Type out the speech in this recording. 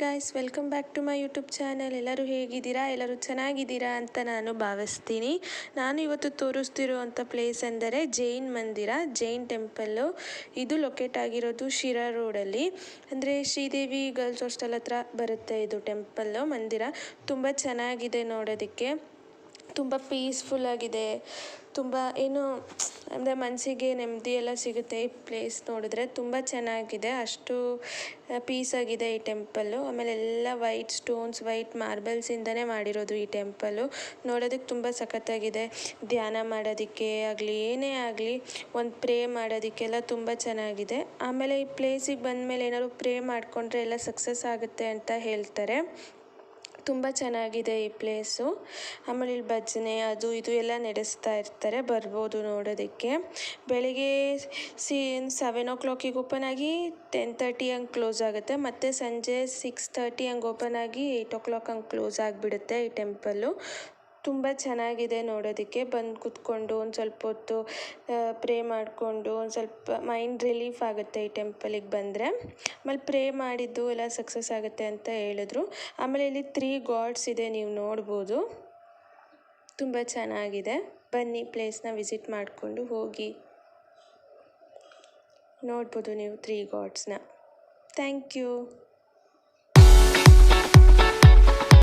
Guys, welcome back to my YouTube channel. ಎಲ್ಲರೂ ಹೇಗಿದ್ದೀರಾ? ಎಲ್ಲರೂ ಚೆನ್ನಾಗಿದ್ದೀರಾ ಅಂತ ನಾನು ಭಾವಿಸ್ತೀನಿ. ನಾನು ಇವತ್ತು ತೋರಿಸ್ತಿರುವಂಥ ಪ್ಲೇಸ್ ಎಂದರೆ ಜೈನ್ ಮಂದಿರ, ಜೈನ್ ಟೆಂಪಲ್ಲು. ಇದು ಲೊಕೇಟ್ ಆಗಿರೋದು ಶಿರಾ ರೋಡಲ್ಲಿ, ಅಂದರೆ ಶ್ರೀದೇವಿ ಗರ್ಲ್ಸ್ ಹಾಸ್ಟೆಲ್ ಹತ್ರ ಬರುತ್ತೆ ಇದು ಟೆಂಪಲ್ಲು ಮಂದಿರ. ತುಂಬ ಚೆನ್ನಾಗಿದೆ ನೋಡೋದಕ್ಕೆ, ತುಂಬ ಪೀಸ್ಫುಲ್ ಆಗಿದೆ. ತುಂಬ ಏನು ಅಂದರೆ ಮನಸ್ಸಿಗೆ ನೆಮ್ಮದಿ ಎಲ್ಲ ಸಿಗುತ್ತೆ ಈ ಪ್ಲೇಸ್ ನೋಡಿದ್ರೆ. ತುಂಬ ಚೆನ್ನಾಗಿದೆ, ಅಷ್ಟು ಪೀಸಾಗಿದೆ ಈ ಟೆಂಪಲ್ಲು. ಆಮೇಲೆ ಎಲ್ಲ ವೈಟ್ ಸ್ಟೋನ್ಸ್, ವೈಟ್ ಮಾರ್ಬಲ್ಸಿಂದನೇ ಮಾಡಿರೋದು ಈ ಟೆಂಪಲ್ಲು. ನೋಡೋದಕ್ಕೆ ತುಂಬ ಸಖತ್ತಾಗಿದೆ. ಧ್ಯಾನ ಮಾಡೋದಕ್ಕೆ ಆಗಲಿ, ಏನೇ ಆಗಲಿ, ಒಂದು ಪ್ರೇ ಮಾಡೋದಕ್ಕೆಲ್ಲ ತುಂಬ ಚೆನ್ನಾಗಿದೆ. ಆಮೇಲೆ ಈ ಪ್ಲೇಸಿಗೆ ಬಂದಮೇಲೆ ಏನಾದ್ರು ಪ್ರೇ ಮಾಡಿಕೊಂಡ್ರೆ ಎಲ್ಲ ಸಕ್ಸಸ್ ಆಗುತ್ತೆ ಅಂತ ಹೇಳ್ತಾರೆ. ತುಂಬ ಚೆನ್ನಾಗಿದೆ ಈ ಪ್ಲೇಸು. ಆಮೇಲೆ ಇಲ್ಲಿ ಭಜನೆ ಅದು ಇದು ಎಲ್ಲ ನಡೆಸ್ತಾ ಇರ್ತಾರೆ, ಬರ್ಬೋದು ನೋಡೋದಕ್ಕೆ. ಬೆಳಿಗ್ಗೆ 7 o'clock ಓಪನ್ ಆಗಿ 10:30 ಹಂಗೆ ಕ್ಲೋಸ್ ಆಗುತ್ತೆ. ಮತ್ತು ಸಂಜೆ 6:30 ಹಂಗೆ ಓಪನ್ ಆಗಿ 8 o'clock ಹಂಗೆ ಕ್ಲೋಸ್ ಆಗಿಬಿಡುತ್ತೆ ಈ ಟೆಂಪಲ್ಲು. ತುಂಬ ಚೆನ್ನಾಗಿದೆ ನೋಡೋದಕ್ಕೆ. ಬಂದು ಕೂತ್ಕೊಂಡು ಒಂದು ಸ್ವಲ್ಪ ಹೊತ್ತು ಪ್ರೇ ಮಾಡಿಕೊಂಡು ಒಂದು ಸ್ವಲ್ಪ ಮೈಂಡ್ ರಿಲೀಫ್ ಆಗುತ್ತೆ ಈ ಟೆಂಪಲಿಗೆ ಬಂದರೆ. ಆಮೇಲೆ ಪ್ರೇ ಮಾಡಿದ್ದು ಎಲ್ಲ ಸಕ್ಸಸ್ ಆಗುತ್ತೆ ಅಂತ ಹೇಳಿದ್ರು. ಆಮೇಲೆ ಇಲ್ಲಿ 3 ಗಾಡ್ಸ್ ಇದೆ, ನೀವು ನೋಡ್ಬೋದು. ತುಂಬ ಚೆನ್ನಾಗಿದೆ. ಬನ್ನಿ, ಪ್ಲೇಸ್ನ ವಿಸಿಟ್ ಮಾಡಿಕೊಂಡು ಹೋಗಿ ನೋಡ್ಬೋದು ನೀವು 3 ಗಾಡ್ಸ್ನ. Thank you.